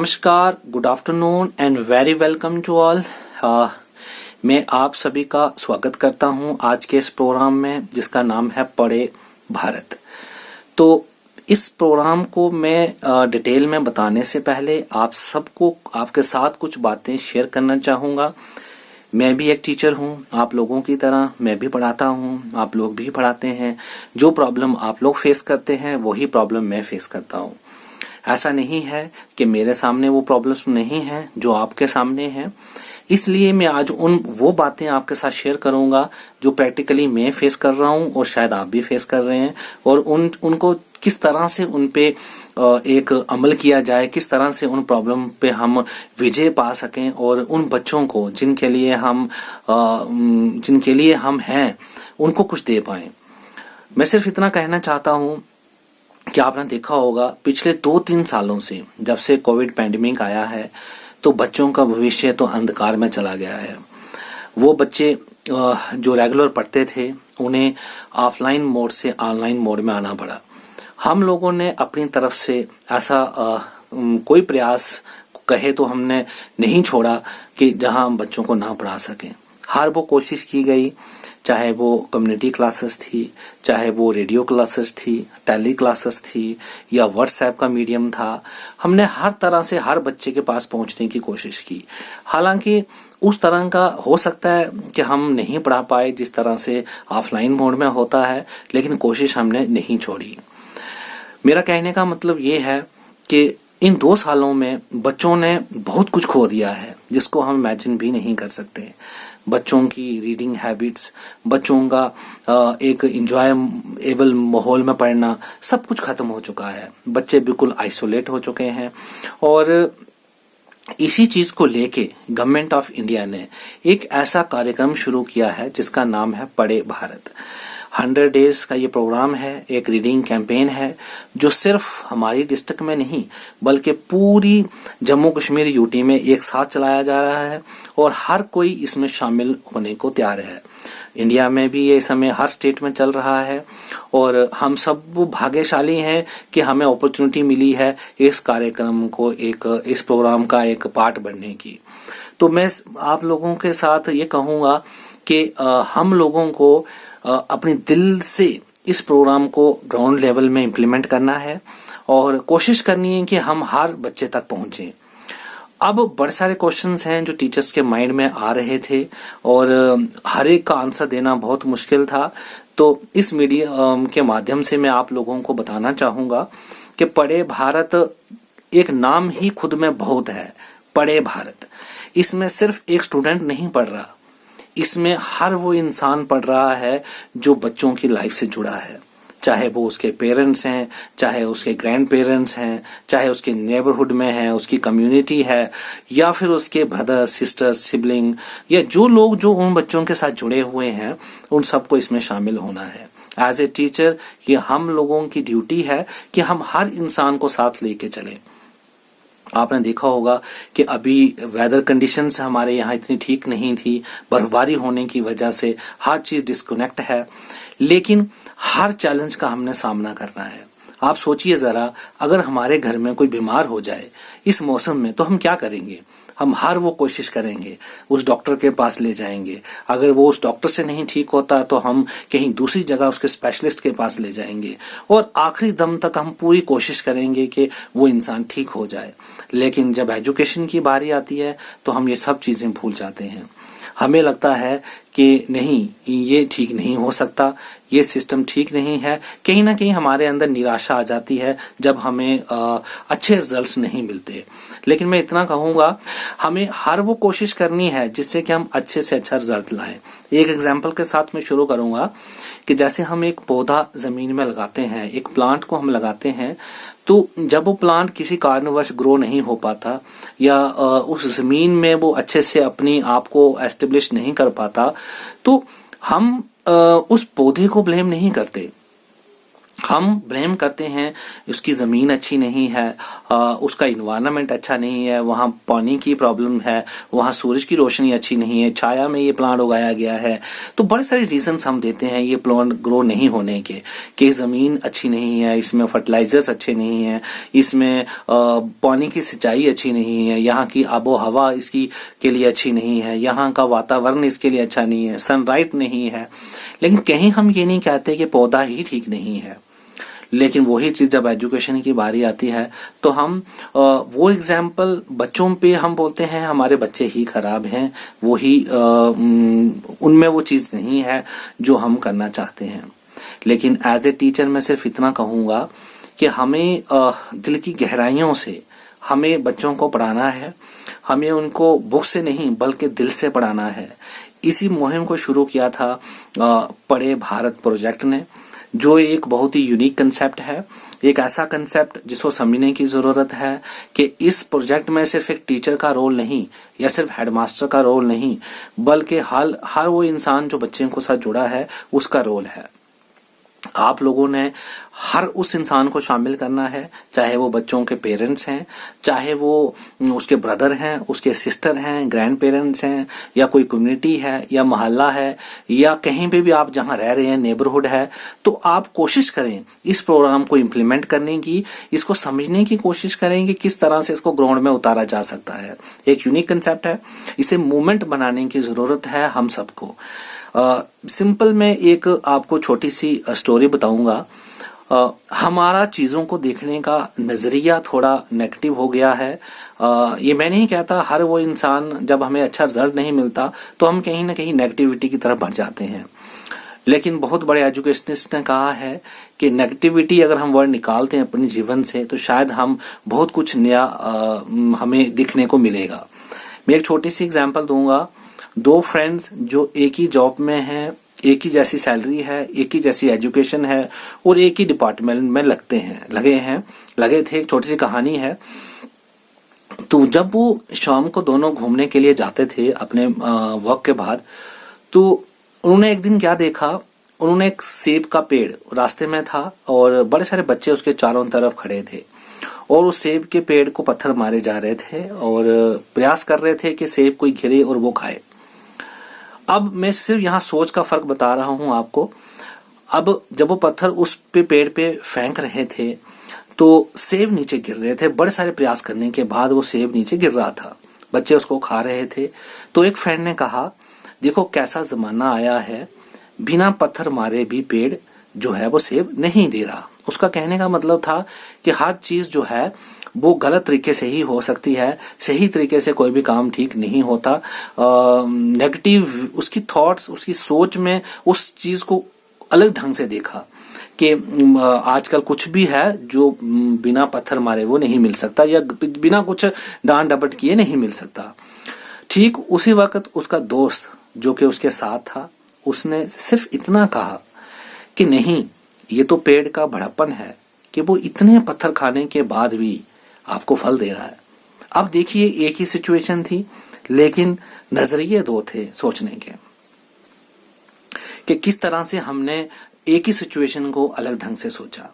नमस्कार, good afternoon and very welcome to all. मैं आप सभी का स्वागत करता हूं आज के इस प्रोग्राम में जिसका नाम है पढ़े भारत। तो इस प्रोग्राम को मैं डिटेल में बताने से पहले आप सबको आपके साथ कुछ बातें शेयर करना चाहूँगा। मैं भी एक टीचर हूँ, आप लोगों की तरह मैं भी पढ़ाता हूँ, आप लोग भी पढ़ाते हैं। जो प्रॉब्लम आप लोग फेस करते हैं वही प्रॉब्लम मैं फेस करता हूँ। ऐसा नहीं है कि मेरे सामने वो प्रॉब्लम्स नहीं हैं जो आपके सामने हैं। इसलिए मैं आज वो बातें आपके साथ शेयर करूंगा जो प्रैक्टिकली मैं फेस कर रहा हूं और शायद आप भी फेस कर रहे हैं, और उनको किस तरह से उन पे एक अमल किया जाए, किस तरह से उन प्रॉब्लम पे हम विजय पा सकें और उन बच्चों को जिनके लिए हम हैं उनको कुछ दे पाएं। मैं सिर्फ इतना कहना चाहता हूं कि आपने देखा होगा पिछले 2-3 सालों से जब से कोविड पैंडेमिक आया है तो बच्चों का भविष्य तो अंधकार में चला गया है। वो बच्चे जो रेगुलर पढ़ते थे उन्हें ऑफलाइन मोड से ऑनलाइन मोड में आना पड़ा। हम लोगों ने अपनी तरफ से ऐसा कोई प्रयास कहे तो हमने नहीं छोड़ा कि जहां हम बच्चों को ना पढ़ा सकें। हर वो कोशिश की गई, चाहे वो कम्युनिटी क्लासेस थी, चाहे वो रेडियो क्लासेस थी, टेली क्लासेस थी, या व्हाट्सएप का मीडियम था। हमने हर तरह से हर बच्चे के पास पहुंचने की कोशिश की। हालांकि उस तरह का हो सकता है कि हम नहीं पढ़ा पाए जिस तरह से ऑफलाइन मोड में होता है, लेकिन कोशिश हमने नहीं छोड़ी। मेरा कहने का मतलब ये है कि इन 2 सालों में बच्चों ने बहुत कुछ खो दिया है जिसको हम इमेजिन भी नहीं कर सकते। बच्चों की रीडिंग हैबिट्स, बच्चों का एक इंजॉयबल माहौल में पढ़ना, सब कुछ खत्म हो चुका है। बच्चे बिल्कुल आइसोलेट हो चुके हैं। और इसी चीज को लेके गवर्नमेंट ऑफ इंडिया ने एक ऐसा कार्यक्रम शुरू किया है जिसका नाम है पढ़े भारत। 100 डेज का ये प्रोग्राम है, एक रीडिंग कैंपेन है जो सिर्फ हमारी डिस्ट्रिक्ट में नहीं बल्कि पूरी जम्मू कश्मीर यूटी में एक साथ चलाया जा रहा है और हर कोई इसमें शामिल होने को तैयार है। इंडिया में भी ये समय हर स्टेट में चल रहा है और हम सब भाग्यशाली हैं कि हमें अपॉर्चुनिटी मिली है इस कार्यक्रम को इस प्रोग्राम का एक पार्ट बनने की। तो मैं आप लोगों के साथ ये कहूँगा कि हम लोगों को अपने दिल से इस प्रोग्राम को ग्राउंड लेवल में इम्प्लीमेंट करना है और कोशिश करनी है कि हम हर बच्चे तक पहुंचे। अब बड़े सारे क्वेश्चंस हैं जो टीचर्स के माइंड में आ रहे थे और हर एक का आंसर देना बहुत मुश्किल था। तो इस मीडिया के माध्यम से मैं आप लोगों को बताना चाहूँगा कि पढ़े भारत एक नाम ही खुद में बहुत है। पढ़े भारत, इसमें सिर्फ एक स्टूडेंट नहीं पढ़ रहा, इसमें हर वो इंसान पढ़ रहा है जो बच्चों की लाइफ से जुड़ा है, चाहे वो उसके पेरेंट्स हैं, चाहे उसके ग्रैंड पेरेंट्स हैं, चाहे उसके नेबरहुड में है, उसकी कम्युनिटी है, या फिर उसके ब्रदर सिस्टर सिबलिंग, या जो लोग जो उन बच्चों के साथ जुड़े हुए हैं उन सबको इसमें शामिल होना है। एज ए टीचर ये हम लोगों की ड्यूटी है कि हम हर इंसान को साथ लेके चलें। आपने देखा होगा कि अभी वेदर कंडीशंस हमारे यहाँ इतनी ठीक नहीं थी, बर्फबारी होने की वजह से हर चीज डिस्कनेक्ट है, लेकिन हर चैलेंज का हमने सामना करना है। आप सोचिए जरा, अगर हमारे घर में कोई बीमार हो जाए इस मौसम में तो हम क्या करेंगे? हम हर वो कोशिश करेंगे, उस डॉक्टर के पास ले जाएंगे। अगर वो उस डॉक्टर से नहीं ठीक होता तो हम कहीं दूसरी जगह उसके स्पेशलिस्ट के पास ले जाएंगे और आखिरी दम तक हम पूरी कोशिश करेंगे कि वो इंसान ठीक हो जाए। लेकिन जब एजुकेशन की बारी आती है तो हम ये सब चीजें भूल जाते हैं। हमें लगता है कि नहीं, ये ठीक नहीं हो सकता, ये सिस्टम ठीक नहीं है। कहीं ना कहीं हमारे अंदर निराशा आ जाती है जब हमें अच्छे रिजल्ट्स नहीं मिलते। लेकिन मैं इतना कहूँगा, हमें हर वो कोशिश करनी है जिससे कि हम अच्छे से अच्छा रिजल्ट लाएं। एक एग्जाम्पल के साथ मैं शुरू करूँगा कि जैसे हम एक पौधा जमीन में लगाते हैं, एक प्लांट को हम लगाते हैं, तो जब वो प्लांट किसी कारणवश ग्रो नहीं हो पाता या उस जमीन में वो अच्छे से अपनी आप को एस्टेब्लिश नहीं कर पाता, तो हम उस पौधे को ब्लेम नहीं करते, हम ब्लेम करते हैं उसकी ज़मीन अच्छी नहीं है, उसका इन्वायरमेंट अच्छा नहीं है, वहाँ पानी की प्रॉब्लम है, वहाँ सूरज की रोशनी अच्छी नहीं है, छाया में ये प्लांट उगाया गया है। तो बड़े सारे रीजंस हम देते हैं ये प्लांट ग्रो नहीं होने के, कि ज़मीन अच्छी नहीं है, इसमें फर्टिलाइजर्स अच्छे नहीं हैं, इसमें पानी की सिंचाई अच्छी नहीं है, यहाँ की आबो हवा इसकी के लिए अच्छी नहीं है, यहाँ का वातावरण इसके लिए अच्छा नहीं है, सनलाइट नहीं है। लेकिन कहीं हम ये नहीं कहते कि पौधा ही ठीक नहीं है। लेकिन वही चीज़ जब एजुकेशन की बारी आती है तो हम वो एग्जाम्पल बच्चों पे हम बोलते हैं हमारे बच्चे ही खराब हैं, वो ही उनमें वो चीज़ नहीं है जो हम करना चाहते हैं। लेकिन एज ए टीचर मैं सिर्फ इतना कहूँगा कि हमें दिल की गहराइयों से हमें बच्चों को पढ़ाना है, हमें उनको बुक से नहीं बल्कि दिल से पढ़ाना है। इसी मुहिम को शुरू किया था पढ़े भारत प्रोजेक्ट ने, जो एक बहुत ही यूनिक कंसेप्ट है, एक ऐसा कंसेप्ट जिसको समझने की ज़रूरत है कि इस प्रोजेक्ट में सिर्फ एक टीचर का रोल नहीं या सिर्फ हेडमास्टर का रोल नहीं, बल्कि हर वो इंसान जो बच्चे के साथ जुड़ा है उसका रोल है। आप लोगों ने हर उस इंसान को शामिल करना है, चाहे वो बच्चों के पेरेंट्स हैं, चाहे वो उसके ब्रदर हैं, उसके सिस्टर हैं, ग्रैंड पेरेंट्स हैं, या कोई कम्युनिटी है या मोहल्ला है या कहीं पे भी आप जहां रह रहे हैं नेबरहुड है। तो आप कोशिश करें इस प्रोग्राम को इम्प्लीमेंट करने की, इसको समझने की कोशिश करें कि किस तरह से इसको ग्राउंड में उतारा जा सकता है। एक यूनिक कंसेप्ट है, इसे मूवमेंट बनाने की जरूरत है हम सबको। सिंपल में एक आपको छोटी सी स्टोरी बताऊंगा। हमारा चीज़ों को देखने का नज़रिया थोड़ा नेगेटिव हो गया है। ये मैं नहीं कहता हर वो इंसान जब हमें अच्छा रिजल्ट नहीं मिलता तो हम कहीं ना कहीं नेगेटिविटी की तरफ बढ़ जाते हैं। लेकिन बहुत बड़े एजुकेशनिस्ट ने कहा है कि नेगेटिविटी अगर हम वर्ड निकालते हैं अपने जीवन से तो शायद हम बहुत कुछ नया हमें दिखने को मिलेगा। मैं एक छोटी सी एग्जांपल दूंगा। दो फ्रेंड्स जो एक ही जॉब में हैं, एक ही जैसी सैलरी है, एक ही जैसी एजुकेशन है और एक ही डिपार्टमेंट में लगे थे। एक छोटी सी कहानी है। तो जब वो शाम को दोनों घूमने के लिए जाते थे अपने वर्क के बाद, तो उन्होंने एक दिन क्या देखा, उन्होंने एक सेब का पेड़ रास्ते में था और बड़े सारे बच्चे उसके चारों तरफ खड़े थे और उस सेब के पेड़ को पत्थर मारे जा रहे थे और प्रयास कर रहे थे कि सेब कोई गिरे और वो खाए। अब मैं सिर्फ यहाँ सोच का फर्क बता रहा हूँ आपको। अब जब वो पत्थर उस पे पेड़ पे फेंक रहे थे तो सेब नीचे गिर रहे थे। बड़े सारे प्रयास करने के बाद वो सेब नीचे गिर रहा था, बच्चे उसको खा रहे थे। तो एक फ्रेंड ने कहा, देखो कैसा जमाना आया है, बिना पत्थर मारे भी पेड़ जो है वो सेब नहीं दे रहा। उसका कहने का मतलब था कि हर चीज जो है वो गलत तरीके से ही हो सकती है, सही तरीके से कोई भी काम ठीक नहीं होता। नेगेटिव उसकी थॉट्स, उसकी सोच में उस चीज को अलग ढंग से देखा कि आजकल कुछ भी है जो बिना पत्थर मारे वो नहीं मिल सकता या बिना कुछ डांट डपट किए नहीं मिल सकता। ठीक उसी वक्त उसका दोस्त जो कि उसके साथ था, उसने सिर्फ इतना कहा कि नहीं, ये तो पेड़ का बड़प्पन है कि वो इतने पत्थर खाने के बाद भी आपको फल दे रहा है। अब देखिए, एक ही सिचुएशन थी लेकिन नजरिए दो थे सोचने के, कि किस तरह से हमने एक ही सिचुएशन को अलग ढंग से सोचा।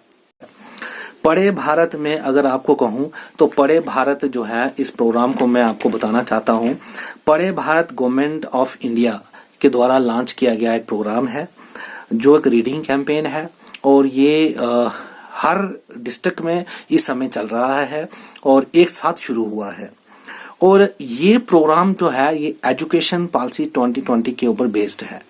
पढ़े भारत में अगर आपको कहूं तो पढ़े भारत जो है, इस प्रोग्राम को मैं आपको बताना चाहता हूं। पढ़े भारत गवर्नमेंट ऑफ इंडिया के द्वारा लॉन्च किया गया एक प्रोग्राम है जो एक रीडिंग कैंपेन है और ये हर डिस्ट्रिक्ट में इस समय चल रहा है और एक साथ शुरू हुआ है। और ये प्रोग्राम जो है ये एजुकेशन पॉलिसी 2020 के ऊपर बेस्ड है।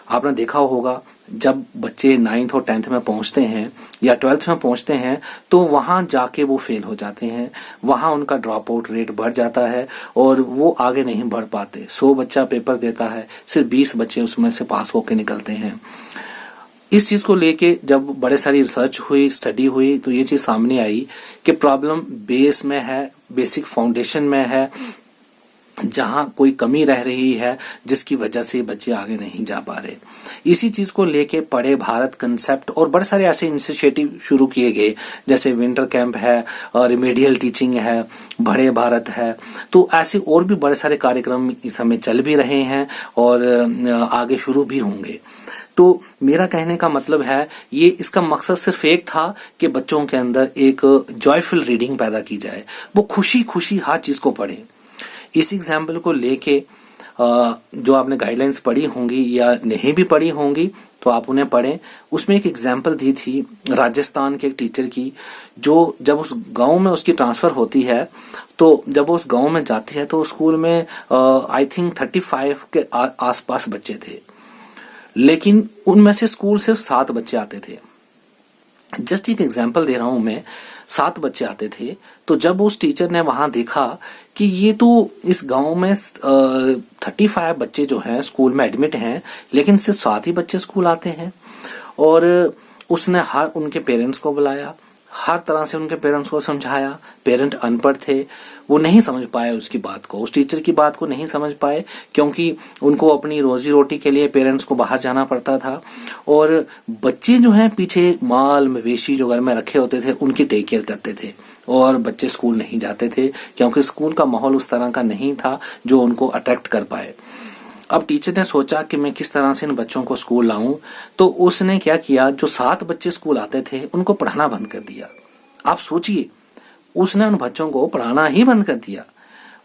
आपने देखा होगा जब बच्चे 9th और 10th में पहुंचते हैं या 12th में पहुंचते हैं तो वहां जाके वो फेल हो जाते हैं, वहां उनका ड्रॉप आउट रेट बढ़ जाता है और वो आगे नहीं बढ़ पाते। 100 बच्चा पेपर देता है, सिर्फ 20 बच्चे उसमें से पास होकर निकलते हैं। इस चीज को लेके जब बड़े सारी रिसर्च हुई, स्टडी हुई, तो ये चीज सामने आई कि प्रॉब्लम बेस में है, बेसिक फाउंडेशन में है, जहां कोई कमी रह रही है जिसकी वजह से बच्चे आगे नहीं जा पा रहे। इसी चीज को लेके पढ़े भारत कंसेप्ट और बड़े सारे ऐसे इनिशिएटिव शुरू किए गए, जैसे विंटर कैंप है और रिमेडियल टीचिंग है, पढ़े भारत है। तो ऐसे और भी बड़े सारे कार्यक्रम इस समय चल भी रहे हैं और आगे शुरू भी होंगे। तो मेरा कहने का मतलब है, ये इसका मकसद सिर्फ एक था कि बच्चों के अंदर एक जॉयफुल रीडिंग पैदा की जाए, वो खुशी खुशी हर चीज को पढ़ें। इस एग्जाम्पल को लेके जो आपने गाइडलाइंस पढ़ी होंगी या नहीं भी पढ़ी होंगी तो आप उन्हें पढ़ें। उसमें एक एग्जाम्पल दी थी राजस्थान के एक टीचर की, जो जब उस गांव में उसकी ट्रांसफर होती है, तो जब वो उस गांव में जाती है तो स्कूल में आई थिंक 35 के आसपास बच्चे थे, लेकिन उनमें से स्कूल सिर्फ 7 बच्चे आते थे। जस्ट एक एग्जाम्पल दे रहा हूं मैं, 7 बच्चे आते थे। तो जब उस टीचर ने वहां देखा कि ये तो इस गांव में 35 बच्चे जो हैं स्कूल में एडमिट हैं, लेकिन सिर्फ 7 ही बच्चे स्कूल आते हैं, और उसने हर उनके पेरेंट्स को बुलाया, हर तरह से उनके पेरेंट्स को समझाया। पेरेंट अनपढ़ थे, वो नहीं समझ पाए उसकी बात को, उस टीचर की बात को नहीं समझ पाए, क्योंकि उनको अपनी रोजी रोटी के लिए पेरेंट्स को बाहर जाना पड़ता था, और बच्चे जो हैं पीछे माल मवेशी जो घर में रखे होते थे उनकी टेक केयर करते थे, और बच्चे स्कूल नहीं जाते थे क्योंकि स्कूल का माहौल उस तरह का नहीं था जो उनको अट्रैक्ट कर पाए। अब टीचर ने सोचा कि मैं किस तरह से इन बच्चों को स्कूल लाऊं, तो उसने क्या किया, जो 7 बच्चे स्कूल आते थे उनको पढ़ाना बंद कर दिया। आप सोचिए, उसने उन बच्चों को पढ़ाना ही बंद कर दिया,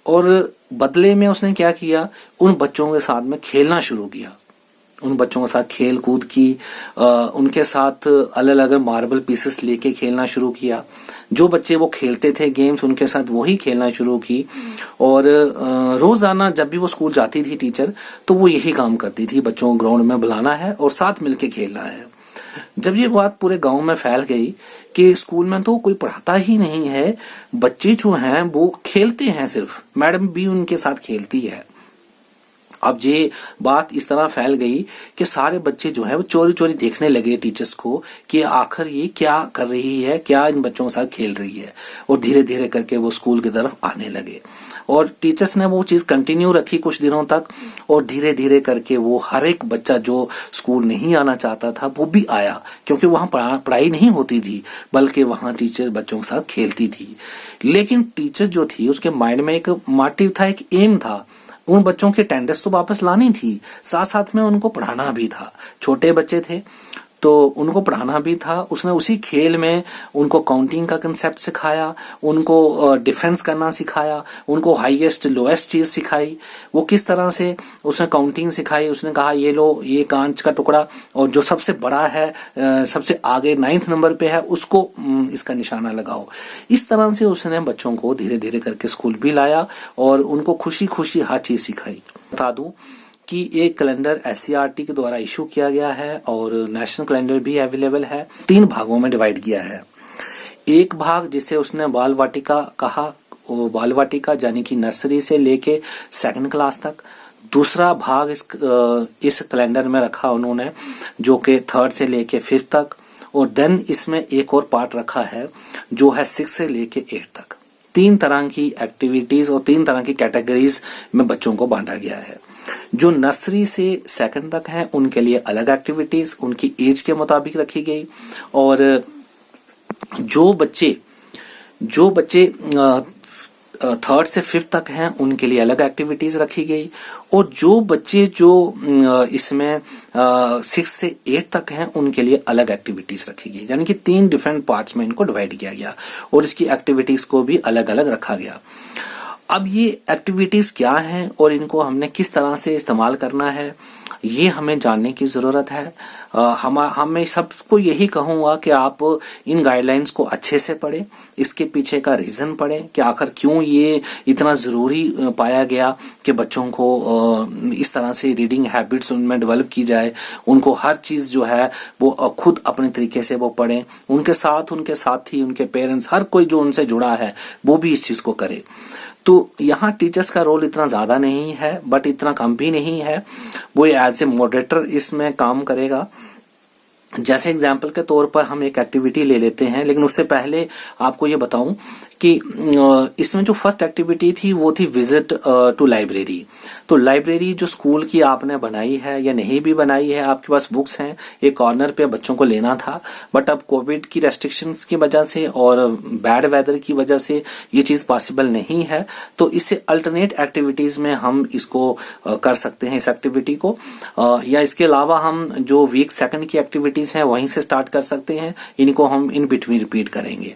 और बदले में उसने क्या किया, उन बच्चों के साथ में खेलना शुरू किया। उन बच्चों के साथ खेल कूद की, उनके साथ अलग अलग मार्बल पीसेस लेके खेलना शुरू किया। जो बच्चे वो खेलते थे गेम्स, उनके साथ वही खेलना शुरू की, और रोजाना जब भी वो स्कूल जाती थी टीचर, तो वो यही काम करती थी, बच्चों को ग्राउंड में बुलाना है और साथ मिलके खेलना है। जब ये बात पूरे गांव में फैल गई कि स्कूल में तो कोई पढ़ाता ही नहीं है, बच्चे जो हैं वो खेलते हैं, सिर्फ मैडम भी उनके साथ खेलती है। अब ये बात इस तरह फैल गई कि सारे बच्चे जो है वो चोरी चोरी देखने लगे टीचर्स को कि आखिर ये क्या कर रही है, क्या इन बच्चों के साथ खेल रही है, और धीरे धीरे करके वो स्कूल की तरफ आने लगे। और टीचर्स ने वो चीज कंटिन्यू रखी कुछ दिनों तक, और धीरे धीरे करके वो हर एक बच्चा जो स्कूल नहीं आना चाहता था वो भी आया, क्योंकि वहां पढ़ाई नहीं होती थी, बल्कि वहां टीचर बच्चों के साथ खेलती थी। लेकिन टीचर जो थी उसके माइंड में एक मोटिव था, एक एम था, उन बच्चों की अटेंडेंस तो वापस लानी थी, साथ साथ में उनको पढ़ाना भी था। छोटे बच्चे थे तो उनको पढ़ाना भी था। उसने उसी खेल में उनको काउंटिंग का कंसेप्ट सिखाया, उनको डिफरेंस करना सिखाया, उनको हाईएस्ट लोएस्ट चीज सिखाई। वो किस तरह से उसने काउंटिंग सिखाई, उसने कहा ये लो, ये कांच का टुकड़ा, और जो सबसे बड़ा है सबसे आगे 9th नंबर पे है उसको इसका निशाना लगाओ। इस तरह से उसने बच्चों को धीरे धीरे करके स्कूल भी लाया और उनको खुशी खुशी हर चीज सिखाई। बता दूं कि एक कैलेंडर SCERT के द्वारा इशू किया गया है और नेशनल कैलेंडर भी अवेलेबल है। 3 भागों में डिवाइड किया है। एक भाग जिसे उसने बाल वाटिका कहा, वो बाल वाटिका यानी कि नर्सरी से लेके 2nd क्लास तक। दूसरा भाग इस कैलेंडर में रखा उन्होंने जो कि 3rd से लेके 5th तक, और देन इसमें एक और पार्ट रखा है जो है 6 से लेके 8 तक। 3 तरह की एक्टिविटीज और 3 तरह की कैटेगरीज में बच्चों को बांटा गया है। जो नर्सरी से 2nd तक हैं उनके लिए अलग एक्टिविटीज उनकी एज के मुताबिक रखी गई, और जो बच्चे 3rd से 5th तक हैं उनके लिए अलग एक्टिविटीज रखी गई, और जो बच्चे जो इसमें 6 से 8 तक हैं उनके लिए अलग एक्टिविटीज रखी गई। यानी कि 3 डिफरेंट पार्ट्स में इनको डिवाइड किया गया और इसकी एक्टिविटीज को भी अलग अलग रखा गया। अब ये एक्टिविटीज क्या हैं और इनको हमने किस तरह से इस्तेमाल करना है, ये हमें जानने की जरूरत है। हमें सबको यही कहूंगा कि आप इन गाइडलाइंस को अच्छे से पढ़ें, इसके पीछे का रीजन पढ़ें कि आखिर क्यों ये इतना जरूरी पाया गया कि बच्चों को इस तरह से रीडिंग हैबिट्स उनमें डेवलप की जाए। उनको हर चीज जो है वो खुद अपने तरीके से वो पढ़ें, उनके साथी, उनके पेरेंट्स, हर कोई जो उनसे जुड़ा है वो भी इस चीज को करे। तो यहाँ टीचर्स का रोल इतना ज्यादा नहीं है बट इतना कम भी नहीं है, वो एज ए मॉडरेटर इसमें काम करेगा। जैसे एग्जाम्पल के तौर पर हम एक एक्टिविटी ले लेते हैं, लेकिन उससे पहले आपको ये बताऊं कि इसमें जो फर्स्ट एक्टिविटी थी वो थी विजिट टू लाइब्रेरी। तो लाइब्रेरी जो स्कूल की आपने बनाई है या नहीं भी बनाई है, आपके पास बुक्स हैं, एक कॉर्नर पे बच्चों को लेना था, बट अब कोविड की रेस्ट्रिक्शंस की वजह से और बैड वेदर की वजह से ये चीज़ पॉसिबल नहीं है। तो इससे अल्टरनेट एक्टिविटीज़ में हम इसको कर सकते हैं, इस एक्टिविटी को, या इसके अलावा हम जो वीक सेकंड की एक्टिविटीज़ हैं वहीं से स्टार्ट कर सकते हैं, इनको हम इन बिटवीन रिपीट करेंगे।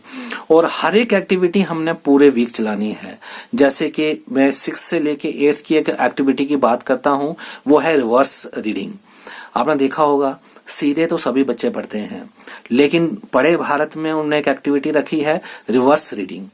और हर एक एक्टिविटी हमने पूरे वीक चलानी है। जैसे कि मैं 6 से लेके 8 की एक एक्टिविटी की बात करता हूं, वो है रिवर्स रीडिंग। आपने देखा होगा सीधे तो सभी बच्चे पढ़ते हैं, लेकिन बड़े भारत में उन्होंने एक एक्टिविटी रखी है रिवर्स रीडिंग।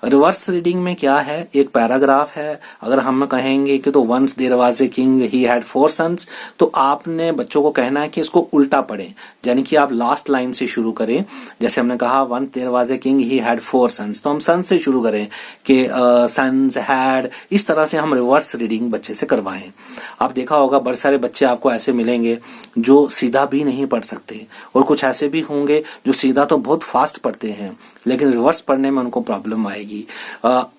रिवर्स रीडिंग में क्या है, एक पैराग्राफ है, अगर हम कहेंगे कि तो once there was a king he had 4 sons, तो आपने बच्चों को कहना है कि इसको उल्टा पढ़ें, यानी कि आप लास्ट लाइन से शुरू करें। जैसे हमने कहा once there was a king he had 4 sons, तो हम सन्स से शुरू करें कि सन्स हैड, इस तरह से हम रिवर्स रीडिंग बच्चे से करवाएं। आप देखा होगा बहुत सारे बच्चे आपको ऐसे मिलेंगे जो सीधा भी नहीं पढ़ सकते, और कुछ ऐसे भी होंगे जो सीधा तो बहुत फास्ट पढ़ते हैं, लेकिन रिवर्स पढ़ने में उनको प्रॉब्लम आएगी।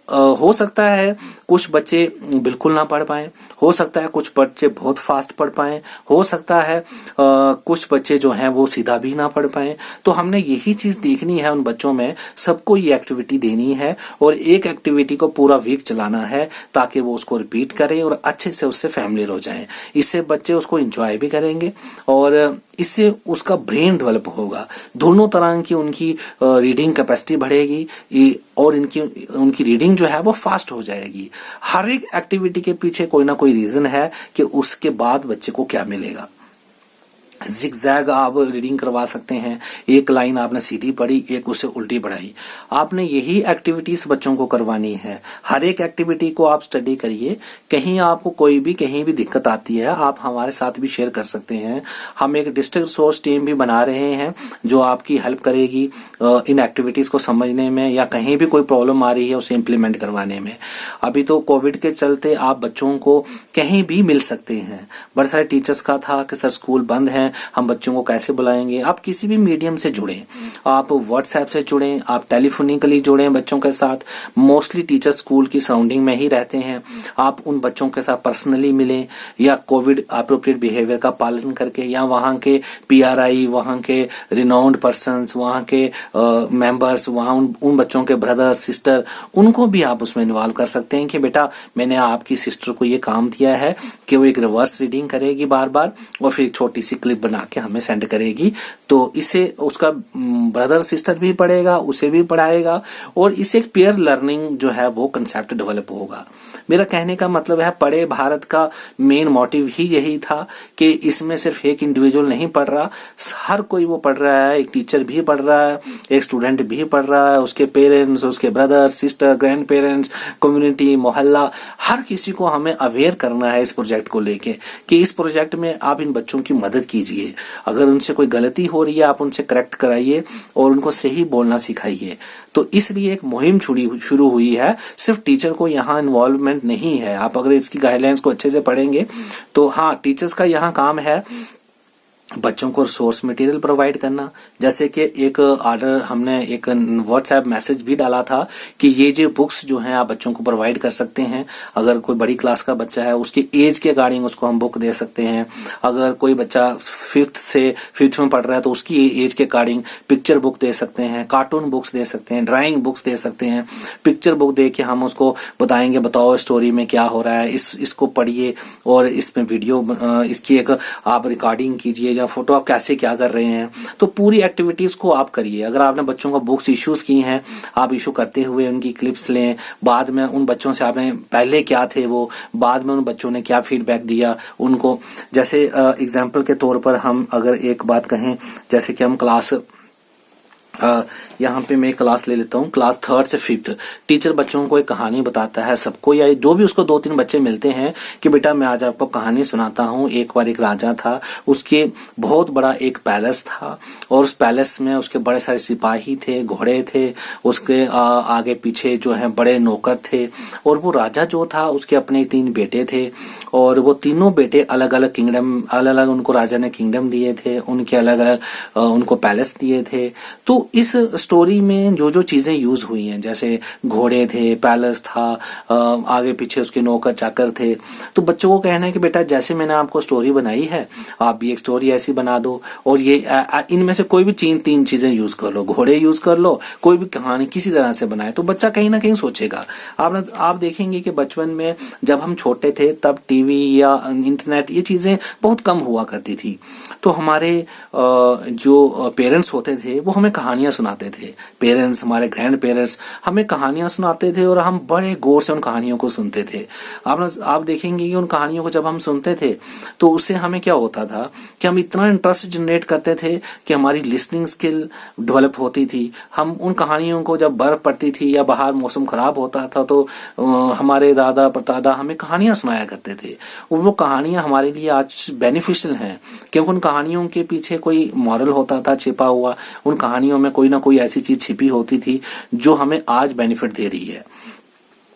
हो सकता है कुछ बच्चे बिल्कुल ना पढ़ पाए, हो सकता है कुछ बच्चे बहुत फास्ट पढ़ पाए, हो सकता है कुछ बच्चे जो हैं वो सीधा भी ना पढ़ पाए। तो हमने यही चीज देखनी है उन बच्चों में, सबको ये एक्टिविटी देनी है और एक एक्टिविटी को पूरा वीक चलाना है, ताकि वो उसको रिपीट करें और अच्छे से उससे फैमिलियर हो जाएं। इससे बच्चे उसको एंजॉय भी करेंगे और इससे उसका ब्रेन डेवलप होगा। दोनों तरह की उनकी रीडिंग कैपेसिटी बढ़ेगी और उनकी रीडिंग जो है वो फास्ट हो जाएगी। हर एक एक्टिविटी के पीछे कोई ना कोई रीजन है कि उसके बाद बच्चे को क्या मिलेगा। जिगजैग आप रीडिंग करवा सकते हैं, एक लाइन आपने सीधी पढ़ी, एक उसे उल्टी पढ़ाई, आपने यही एक्टिविटीज बच्चों को करवानी है। हर एक एक्टिविटी को आप स्टडी करिए, कहीं आपको कोई भी कहीं भी दिक्कत आती है आप हमारे साथ भी शेयर कर सकते हैं। हम एक डिस्ट्रिक्ट रिसोर्स टीम भी बना रहे हैं जो आपकी हेल्प करेगी इन एक्टिविटीज को समझने में, या कहीं भी कोई प्रॉब्लम आ रही है उसे इम्प्लीमेंट करवाने में। अभी तो कोविड के चलते आप बच्चों को कहीं भी मिल सकते हैं। बड़े सारे टीचर्स का था कि सर स्कूल बंद है, हम बच्चों को कैसे बुलाएंगे। आप किसी भी मीडियम से जुड़ें, आप व्हाट्सएप से जुड़ें, आप टेलीफोनिकली जुड़ें बच्चों के साथ। मोस्टली टीचर स्कूल की सराउंडिंग में ही रहते हैं, आप उन बच्चों के साथ पर्सनली मिलें, या कोविड अप्रोप्रिएट बिहेवियर का पालन करके, या वहाँ के PRI, वहाँ के रिनाउंड पर्सन्स, वहाँ के मेंबर्स, वहाँ उन बच्चों के ब्रदर सिस्टर, उनको भी आप उसमें इन्वॉल्व कर सकते हैं कि बेटा मैंने आपकी सिस्टर को ये काम दिया है कि वो एक रिवर्स रीडिंग करेगी बार बार और फिर एक छोटी सी क्लिप बना के हमें सेंड करेगी। तो इससे उसका ब्रदर सिस्टर भी पढ़ेगा, उसे भी पढ़ाएगा, और इससे एक पेयर लर्निंग जो है वो कंसेप्ट डेवलप होगा। मेरा कहने का मतलब है बड़े भारत का मेन मोटिव ही यही था कि इसमें सिर्फ एक इंडिविजुअल नहीं पढ़ रहा, हर कोई वो पढ़ रहा है। एक टीचर भी पढ़ रहा है, एक स्टूडेंट भी पढ़ रहा है, उसके पेरेंट्स, उसके brother sister, grand parents, community, मोहल्ला, हर किसी को हमें अवेयर करना है इस प्रोजेक्ट को लेके कि इस प्रोजेक्ट में आप इन बच्चों की मदद कीजिए। अगर उनसे कोई गलती हो रही है आप उनसे करेक्ट कराइए और उनको सही बोलना सिखाइए। तो इसलिए एक मुहिम शुरू हुई है, सिर्फ टीचर को यहाँ इन्वॉल्वमेंट नहीं है। आप अगर इसकी गाइडलाइंस को अच्छे से पढ़ेंगे तो हाँ, टीचर्स का यहाँ काम है बच्चों को सोर्स मटेरियल प्रोवाइड करना। जैसे कि एक ऑर्डर हमने एक व्हाट्सएप मैसेज भी डाला था कि ये जो बुक्स जो हैं आप बच्चों को प्रोवाइड कर सकते हैं। अगर कोई बड़ी क्लास का बच्चा है उसकी एज के अकॉर्डिंग उसको हम बुक दे सकते हैं। अगर कोई बच्चा 5th में पढ़ रहा है तो उसकी एज के अकॉर्डिंग पिक्चर बुक दे सकते हैं, कार्टून बुक्स दे सकते हैं, ड्राइंग बुक्स दे सकते हैं। पिक्चर बुक दे के हम उसको बताएंगे, बताओ स्टोरी में क्या हो रहा है, इसको पढ़िए और इसमें वीडियो इसकी एक आप रिकॉर्डिंग कीजिए या फोटो आप कैसे क्या कर रहे हैं। तो पूरी एक्टिविटीज को आप करिए। अगर आपने बच्चों को बुक्स इश्यूज की हैं, आप इशू करते हुए उनकी क्लिप्स लें। बाद में उन बच्चों से आपने पहले क्या थे वो, बाद में उन बच्चों ने क्या फीडबैक दिया उनको। जैसे एग्जाम्पल के तौर पर हम अगर एक बात कहें, जैसे कि हम क्लास यहाँ पे मैं क्लास ले लेता हूँ, क्लास 3rd से 5th। टीचर बच्चों को एक कहानी बताता है, सबको या जो भी उसको 2-3 बच्चे मिलते हैं कि बेटा मैं आज आपको कहानी सुनाता हूँ। एक बार एक राजा था, उसके बहुत बड़ा एक पैलेस था और उस पैलेस में उसके बड़े सारे सिपाही थे, घोड़े थे, उसके आगे पीछे जो है बड़े नौकर थे। और वो राजा जो था उसके अपने 3 बेटे थे और वो तीनों बेटे अलग अलग किंगडम, अलग अलग उनको राजा ने किंगडम दिए थे, उनके अलग अलग उनको पैलेस दिए थे। तो इस स्टोरी में जो जो चीजें यूज हुई हैं, जैसे घोड़े थे, पैलेस था, आगे पीछे उसके नौकर चाकर थे, तो बच्चों को कहना है कि बेटा जैसे मैंने आपको स्टोरी बनाई है आप भी एक स्टोरी ऐसी बना दो और ये इनमें से कोई भी 3 चीजें यूज कर लो, घोड़े यूज कर लो, कोई भी कहानी किसी तरह से बनाए तो बच्चा कहीं ना कहीं सोचेगा। आप देखेंगे कि बचपन में जब हम छोटे थे तब टीवी या इंटरनेट ये चीजें बहुत कम हुआ करती थी, तो हमारे जो पेरेंट्स होते थे वो हमें कहानियां सुनाते थे। पेरेंट्स, हमारे ग्रैंड पेरेंट्स हमें कहानियां सुनाते थे और हम बड़े गौर से उन कहानियों को सुनते थे। आप देखेंगे कि उन कहानियों को जब हम सुनते थे तो उससे हमें क्या होता था कि हम इतना इंटरेस्ट जनरेट करते थे कि हमारी लिसनिंग स्किल डेवलप होती थी। हम उन कहानियों को जब बर्फ पड़ती थी या बाहर मौसम खराब होता था तो हमारे दादा परदादा हमें कहानियां सुनाया करते थे और वो कहानियां हमारे लिए आज बेनिफिशियल हैं क्योंकि उन कहानियों के पीछे कोई मॉरल होता था छिपा हुआ, उन कहानियों में कोई ना कोई ऐसी चीज छिपी होती थी जो हमें आज बेनिफिट दे रही है।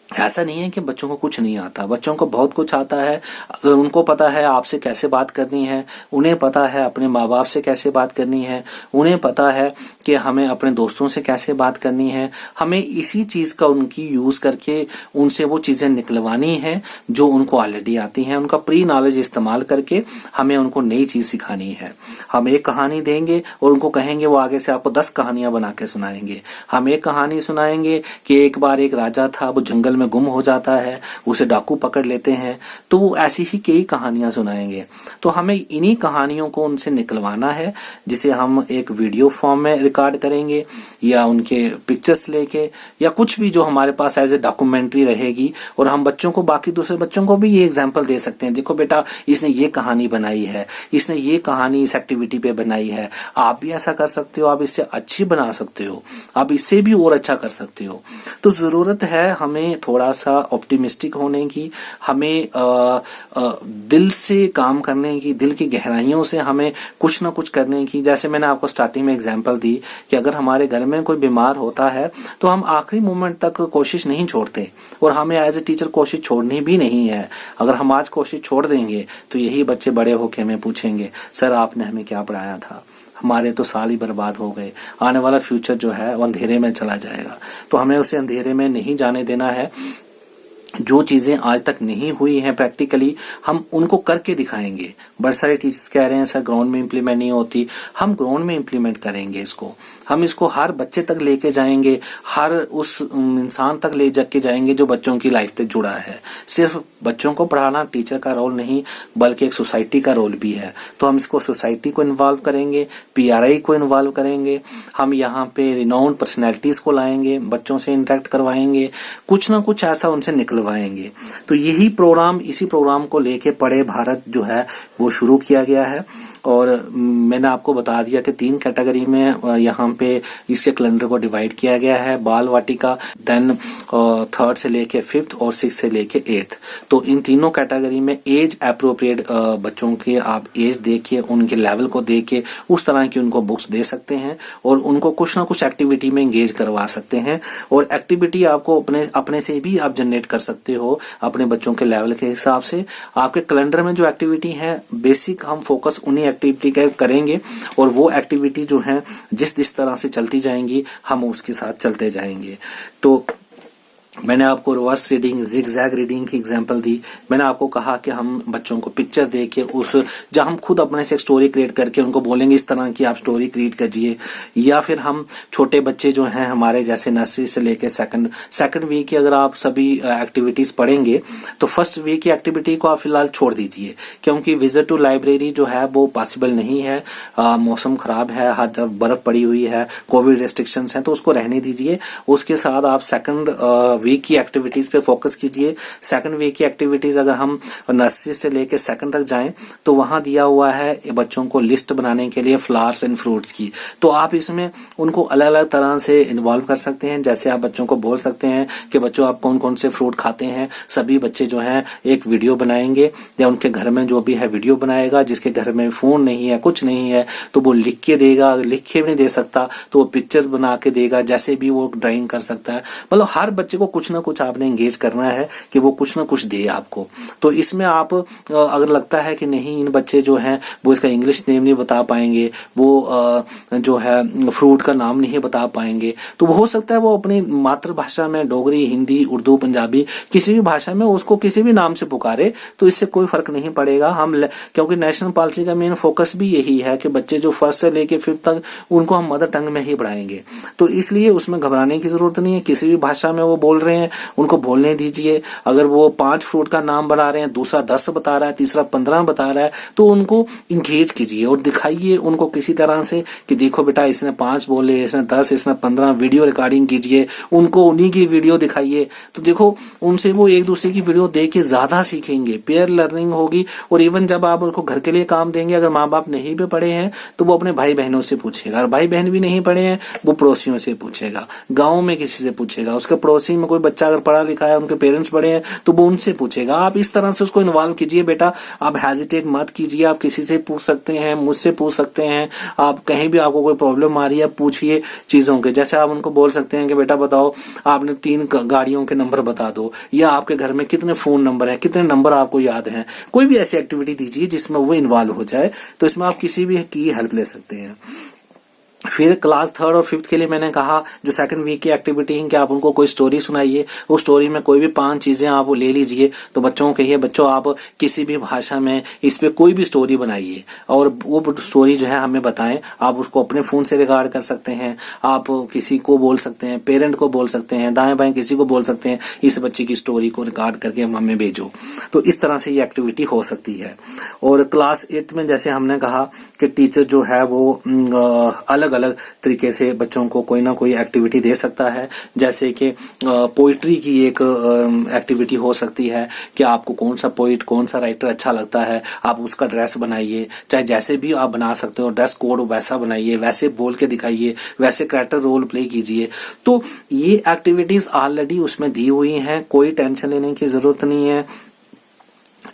ऐसा नहीं है कि बच्चों को कुछ नहीं आता, बच्चों को बहुत कुछ आता है। अगर उनको पता है आपसे कैसे बात करनी है, उन्हें पता है अपने माँ बाप से कैसे बात करनी है, उन्हें पता है कि हमें अपने दोस्तों से कैसे बात करनी है, हमें इसी चीज का उनकी यूज करके उनसे वो चीजें निकलवानी है जो उनको ऑलरेडी आती हैं। उनका प्री नॉलेज इस्तेमाल करके हमें उनको नई चीज सिखानी है। हम एक कहानी देंगे और उनको कहेंगे वो आगे से आपको 10 कहानियां बना के सुनाएंगे। हम एक कहानी सुनाएंगे कि एक बार एक राजा था, वो जंगल में गुम हो जाता है, उसे डाकू पकड़ लेते हैं, तो वो ऐसी ही कई कहानियां सुनाएंगे। तो हमें इन्हीं कहानियों को उनसे निकलवाना है जिसे हम एक वीडियो फॉर्म में रिकॉर्ड करेंगे या उनके पिक्चर्स लेके या कुछ भी जो हमारे पास एज ए डॉक्यूमेंट्री रहेगी और हम बच्चों को, बाकी दूसरे बच्चों को भी ये एग्जाम्पल दे सकते हैं, देखो बेटा इसने ये कहानी बनाई है, इसने ये कहानी इस एक्टिविटी पे बनाई है, आप भी ऐसा कर सकते हो, आप इससे अच्छी बना सकते हो, आप इससे भी और अच्छा कर सकते हो। तो जरूरत है हमें थोड़ा सा ऑप्टिमिस्टिक होने की, हमें दिल से काम करने की, दिल की गहराइयों से हमें कुछ ना कुछ करने की। जैसे मैंने आपको स्टार्टिंग में एग्जांपल दी कि अगर हमारे घर में कोई बीमार होता है तो हम आखिरी मोमेंट तक कोशिश नहीं छोड़ते और हमें एज ए टीचर कोशिश छोड़नी भी नहीं है। अगर हम आज कोशिश छोड़ देंगे तो यही बच्चे बड़े होकर हमें पूछेंगे सर आपने हमें क्या पढ़ाया था, हमारे तो साल ही बर्बाद हो गए, आने वाला फ्यूचर जो है वो अंधेरे में चला जाएगा। तो हमें उसे अंधेरे में नहीं जाने देना है। जो चीजें आज तक नहीं हुई हैं प्रैक्टिकली हम उनको करके दिखाएंगे। बहुत सारे टीचर्स कह रहे हैं सर ग्राउंड में इंप्लीमेंट नहीं होती, हम ग्राउंड में इंप्लीमेंट करेंगे इसको। हम इसको हर बच्चे तक लेके जाएंगे, हर उस इंसान तक ले जाके जाएंगे जो बच्चों की लाइफ से जुड़ा है। सिर्फ बच्चों को पढ़ाना टीचर का रोल नहीं बल्कि एक सोसाइटी का रोल भी है। तो हम इसको सोसाइटी को इन्वॉल्व करेंगे, पीआरआई को इन्वॉल्व करेंगे, हम यहाँ पे रिनाउंड पर्सनैलिटीज को लाएंगे, बच्चों से इंटरेक्ट करवाएंगे, कुछ ना कुछ ऐसा उनसे निकलवाएंगे। तो यही प्रोग्राम, इसी प्रोग्राम को लेके पढ़े भारत जो है वो शुरू किया गया है। और मैंने आपको बता दिया कि 3 कैटेगरी में यहाँ पे इसके कैलेंडर को डिवाइड किया गया है, बाल वाटिका, देन 3rd से लेके 5th और 6th से लेके 8th। तो इन तीनों कैटेगरी में एज अप्रोप्रिएट बच्चों के आप एज देखिए, उनके लेवल को देखिए, उस तरह की उनको बुक्स दे सकते हैं और उनको कुछ ना कुछ एक्टिविटी में एंगेज करवा सकते हैं। और एक्टिविटी आपको अपने से भी आप जनरेट कर सकते हो अपने बच्चों के लेवल के हिसाब से। आपके कैलेंडर में जो एक्टिविटी है बेसिक हम फोकस उन्हीं एक्टिविटी का करेंगे और वो एक्टिविटी जो है जिस तरह से चलती जाएंगी हम उसके साथ चलते जाएंगे। तो मैंने आपको रिवर्स रीडिंग, जिगजैग रीडिंग की एग्जांपल दी। मैंने आपको कहा कि हम बच्चों को पिक्चर देके उस जहां हम खुद अपने से एक स्टोरी क्रिएट करके उनको बोलेंगे इस तरह की आप स्टोरी क्रिएट कीजिए। या फिर हम छोटे बच्चे जो हैं हमारे जैसे नर्सरी से लेके सेकंड वीक की अगर आप सभी एक्टिविटीज पढ़ेंगे तो फर्स्ट वीक की एक्टिविटी को आप फिलहाल छोड़ दीजिए क्योंकि विजिट टू लाइब्रेरी जो है वो पॉसिबल नहीं है। मौसम खराब है, हर तरफ बर्फ पड़ी हुई है, कोविड रेस्ट्रिक्शंस हैं, तो उसको रहने दीजिए। उसके साथ आप सेकंड वीक की एक्टिविटीज पे फोकस कीजिए। सेकंड वीक की एक्टिविटीज अगर हम नर्सरी से लेके सेकंड तक जाएं तो वहां दिया हुआ है बच्चों को लिस्ट बनाने के लिए फ्लावर्स एंड फ्रूट्स की। तो आप इसमें उनको अलग अलग तरह से इन्वॉल्व कर सकते हैं। जैसे आप बच्चों को बोल सकते हैं कि बच्चों आप कौन कौन से फ्रूट खाते हैं। सभी बच्चे जो हैं एक वीडियो बनाएंगे या उनके घर में जो भी है वीडियो बनाएगा। जिसके घर में फोन नहीं है, कुछ नहीं है, तो वो लिख के देगा। लिख के भी नहीं दे सकता तो वो पिक्चर्स बना के देगा, जैसे भी वो ड्राइंग कर सकता है। मतलब हर बच्चे को कुछ ना कुछ आपने एंगेज करना है कि वो कुछ ना कुछ दे आपको। तो इसमें आप अगर लगता है कि नहीं इन बच्चे जो हैं वो इसका इंग्लिश नेम नहीं बता पाएंगे, वो जो है फ्रूट का नाम नहीं बता पाएंगे, तो हो सकता है वो अपनी मातृभाषा में डोगरी, हिंदी, उर्दू, पंजाबी किसी भी भाषा में उसको किसी भी नाम से पुकारे, तो इससे कोई फर्क नहीं पड़ेगा। क्योंकि नेशनल पॉलिसी का मेन फोकस भी यही है कि बच्चे जो फर्स्ट से लेके फिफ्थ तक उनको हम मदर टंग में ही पढ़ाएंगे। तो इसलिए उसमें घबराने की जरूरत नहीं है। किसी भी भाषा में वो बोल रहे हैं उनको बोलने दीजिए। अगर वो 5 फ्रूट का नाम बता रहे हैं, दूसरा 10 बता रहा है, तीसरा 15 बता रहा है, तो उनको इंगेज कीजिए और दिखाइए उनको किसी तरह से कि देखो बेटा इसने 5 बोले, इसने 10, इसने 15। वीडियो रिकॉर्डिंग कीजिए, उनको उन्हीं की वीडियो दिखाइए। तो देखो उनसे वो एक दूसरे की वीडियो देख के ज्यादा सीखेंगे, पेयर लर्निंग होगी। और इवन जब आप उनको घर के लिए काम देंगे, अगर माँ बाप नहीं भी पढ़े हैं तो वो अपने भाई बहनों से पूछेगा, और भाई बहन भी नहीं पढ़े हैं वो पड़ोसियों से पूछेगा, गाँव में किसी से पूछेगा, उसके पड़ोसी में कोई बच्चा अगर पढ़ा लिखा है, उनके पेरेंट्स पढ़े हैं तो वो उनसे पूछेगा। आप इस तरह से उसको इन्वॉल्व कीजिए। बेटा आप हेजिटेट मत कीजिए, आप किसी से पूछ सकते हैं, मुझसे पूछ सकते हैं, आप कहीं भी आपको कोई प्रॉब्लम आ रही है पूछिए चीजों के। जैसे आप उनको बोल सकते हैं कि बेटा बताओ आपने 3 गाड़ियों के नंबर बता दो, या आपके घर में कितने फोन नंबर है, कितने नंबर आपको याद हैं। कोई भी ऐसी एक्टिविटी दीजिए जिसमें वो इन्वॉल्व हो जाए। तो इसमें आप किसी भी की हेल्प ले सकते हैं। फिर क्लास 3rd और 5th के लिए मैंने कहा जो सेकंड वीक की एक्टिविटी है कि आप उनको कोई स्टोरी सुनाइए। उस स्टोरी में कोई भी 5 चीजें आप वो ले लीजिए। तो बच्चों को कहिए बच्चों आप किसी भी भाषा में इस पे कोई भी स्टोरी बनाइए और वो स्टोरी जो है हमें बताएं। आप उसको अपने फोन से रिकॉर्ड कर सकते हैं, आप किसी को बोल सकते हैं, पेरेंट को बोल सकते हैं, दाएं बाएं किसी को बोल सकते हैं इस बच्चे की स्टोरी को रिकॉर्ड करके हमें भेजो। तो इस तरह से ये एक्टिविटी हो सकती है। और क्लास 8th में जैसे हमने कहा कि टीचर जो है वो अलग अलग तरीके से बच्चों को कोई ना कोई एक्टिविटी दे सकता है। जैसे कि पोइट्री की एक एक्टिविटी हो सकती है कि आपको कौन सा पोइट, कौन सा राइटर अच्छा लगता है, आप उसका ड्रेस बनाइए। चाहे जैसे भी आप बना सकते हो, ड्रेस कोड वैसा बनाइए, वैसे बोल के दिखाइए, वैसे कैरेक्टर रोल प्ले कीजिए। तो ये एक्टिविटीज ऑलरेडी उसमें दी हुई हैं, कोई टेंशन लेने की जरूरत नहीं है।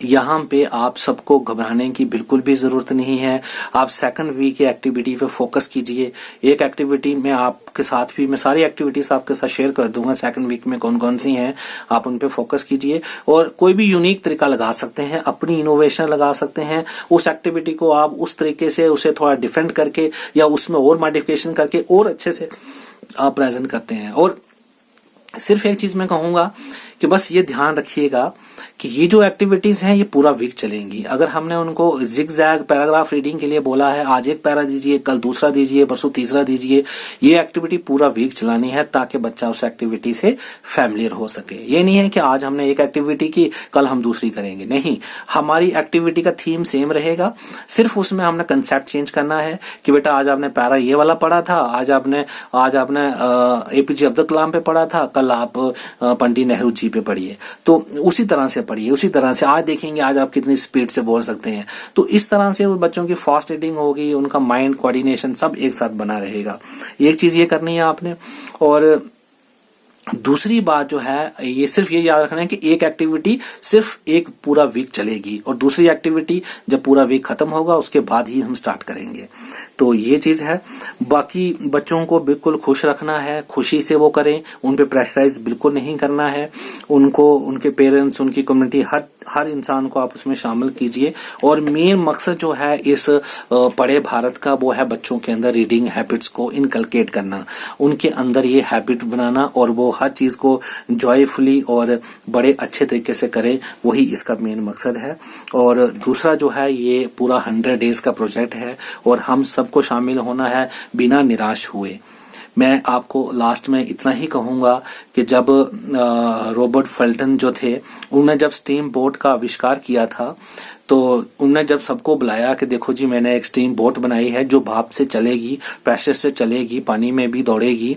यहाँ पे आप सबको घबराने की बिल्कुल भी जरूरत नहीं है। आप सेकंड वीक की एक्टिविटी पे फोकस कीजिए। एक एक्टिविटी में आपके साथ भी मैं सारी एक्टिविटीज आपके साथ शेयर कर दूंगा सेकंड वीक में कौन कौन सी हैं, आप उन पे फोकस कीजिए। और कोई भी यूनिक तरीका लगा सकते हैं, अपनी इनोवेशन लगा सकते हैं। उस एक्टिविटी को आप उस तरीके से उसे थोड़ा डिफरेंट करके या उसमें और मॉडिफिकेशन करके और अच्छे से आप प्रेजेंट करते हैं। और सिर्फ एक चीज मैं कहूंगा कि बस ये ध्यान रखिएगा कि ये जो एक्टिविटीज हैं ये पूरा वीक चलेंगी। अगर हमने उनको जिग-जैग पैराग्राफ रीडिंग के लिए बोला है, आज एक पैरा दीजिए, कल दूसरा दीजिए, परसों तीसरा दीजिए, ये एक्टिविटी पूरा वीक चलानी है ताकि बच्चा उस एक्टिविटी से फैमिलियर हो सके। ये नहीं है कि आज हमने एक एक्टिविटी की कल हम दूसरी करेंगे, नहीं, हमारी एक्टिविटी का थीम सेम रहेगा। सिर्फ उसमें हमने कंसेप्ट चेंज करना है कि बेटा आज आपने पैरा ये वाला पढ़ा था, आज आपने APJ अब्दुल कलाम पे पढ़ा था, कल आप पंडित नेहरू जी पे पढ़िए। तो उसी तरह से पढ़िए, उसी तरह से आज देखेंगे आज आप कितनी स्पीड से बोल सकते हैं। तो इस तरह से बच्चों की फास्ट रीडिंग होगी, उनका माइंड कोऑर्डिनेशन सब एक साथ बना रहेगा। एक चीज ये करनी है आपने। और दूसरी बात जो है ये सिर्फ ये याद रखना है कि एक एक्टिविटी सिर्फ एक पूरा वीक चलेगी और दूसरी एक्टिविटी जब पूरा वीक खत्म होगा उसके बाद ही हम स्टार्ट करेंगे। तो ये चीज है। बाकी बच्चों को बिल्कुल खुश रखना है, खुशी से वो करें, उन पे प्रेशराइज बिल्कुल नहीं करना है। उनको, उनके पेरेंट्स, उनकी कम्युनिटी, हर इंसान को आप उसमें शामिल कीजिए। और मेन मकसद जो है इस पढ़े भारत का वो है बच्चों के अंदर रीडिंग हैबिट्स को इनकलकेट करना, उनके अंदर ये हैबिट बनाना और वो हर चीज को जॉयफुली और बड़े अच्छे तरीके से करें, वही इसका मेन मकसद है। और दूसरा जो है ये पूरा 100 डेज का प्रोजेक्ट है और हम सबको शामिल होना है बिना निराश हुए। मैं आपको लास्ट में इतना ही कहूंगा कि जब रॉबर्ट फल्टन जो थे उन्होंने जब स्टीम बोट का आविष्कार किया था तो उन्होंने जब सबको बुलाया कि देखो जी मैंने एक स्टीम बोट बनाई है जो भाप से चलेगी, प्रेशर से चलेगी, पानी में भी दौड़ेगी,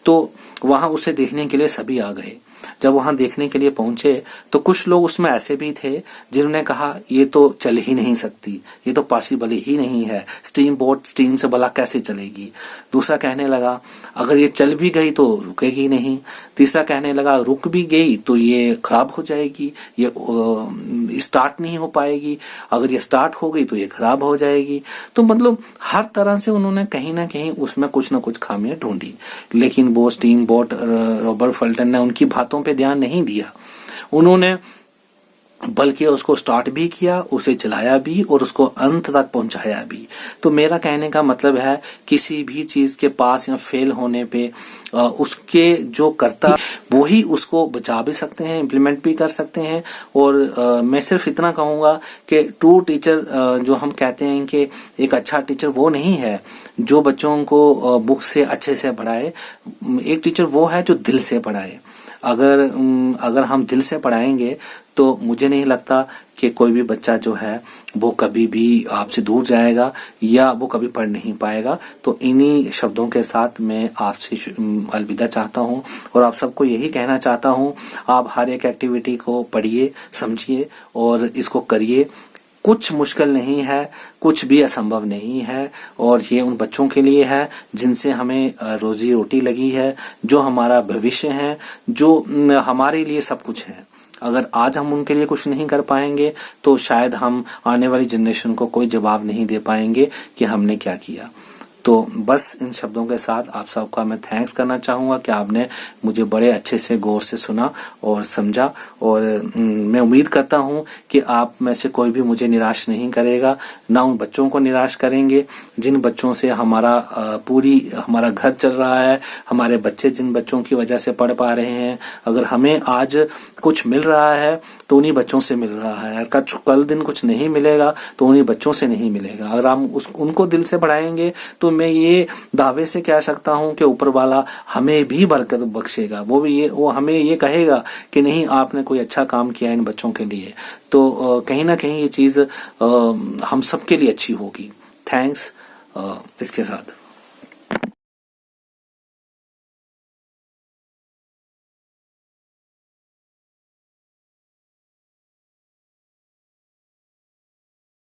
तो वहां उसे देखने के लिए सभी आ गए। जब वहां देखने के लिए पहुंचे तो कुछ लोग उसमें ऐसे भी थे जिन्होंने कहा ये तो चल ही नहीं सकती, ये तो पॉसिबल ही नहीं है, स्टीम बोट स्टीम से भला कैसे चलेगी। दूसरा कहने लगा अगर ये चल भी गई तो रुकेगी नहीं। तीसरा कहने लगा रुक भी गई तो ये खराब हो जाएगी, ये स्टार्ट नहीं हो पाएगी, अगर ये स्टार्ट हो गई तो ये खराब हो जाएगी। तो मतलब हर तरह से उन्होंने कहीं ना कहीं उसमें कुछ ना कुछ खामियां ढूंढी, लेकिन वो स्टीम बोट रॉबर्ट फल्टन ने उनकी बातों पे ध्यान नहीं दिया। उन्होंने बल्कि उसको स्टार्ट भी किया, उसे चलाया भी और उसको अंत तक पहुंचाया भी। तो मेरा कहने का मतलब है किसी भी चीज के पास या फेल होने पे उसके जो करता वो ही उसको बचा भी सकते हैं, इम्प्लीमेंट भी कर सकते हैं। और मैं सिर्फ इतना कहूंगा कि ट्रू टीचर जो हम कहते हैं कि एक अच्छा टीचर वो नहीं है जो बच्चों को बुक से अच्छे से पढ़ाए, एक टीचर वो है जो दिल से पढ़ाए। अगर हम दिल से पढ़ाएंगे तो मुझे नहीं लगता कि कोई भी बच्चा जो है वो कभी भी आपसे दूर जाएगा या वो कभी पढ़ नहीं पाएगा। तो इन्हीं शब्दों के साथ मैं आपसे अलविदा चाहता हूं और आप सबको यही कहना चाहता हूं, आप हर एक एक्टिविटी को पढ़िए, समझिए और इसको करिए। कुछ मुश्किल नहीं है, कुछ भी असंभव नहीं है और ये उन बच्चों के लिए है जिनसे हमें रोजी रोटी लगी है, जो हमारा भविष्य है, जो हमारे लिए सब कुछ है। अगर आज हम उनके लिए कुछ नहीं कर पाएंगे तो शायद हम आने वाली जनरेशन को कोई जवाब नहीं दे पाएंगे कि हमने क्या किया। तो बस इन शब्दों के साथ आप सबका मैं थैंक्स करना चाहूँगा कि आपने मुझे बड़े अच्छे से गौर से सुना और समझा। और मैं उम्मीद करता हूँ कि आप में से कोई भी मुझे निराश नहीं करेगा, ना उन बच्चों को निराश करेंगे जिन बच्चों से हमारा घर चल रहा है, हमारे बच्चे जिन बच्चों की वजह से पढ़ पा रहे हैं। अगर हमें आज कुछ मिल रहा है तो उन्हीं बच्चों से मिल रहा है, कल दिन कुछ नहीं मिलेगा तो उन्हीं बच्चों से नहीं मिलेगा। अगर हम उनको दिल से पढ़ाएंगे तो मैं ये दावे से कह सकता हूं कि ऊपर वाला हमें भी बरकत बख्शेगा, वो हमें ये कहेगा कि नहीं आपने कोई अच्छा काम किया इन बच्चों के लिए। तो कहीं ना कहीं ये चीज हम सबके लिए अच्छी होगी। थैंक्स इसके साथ।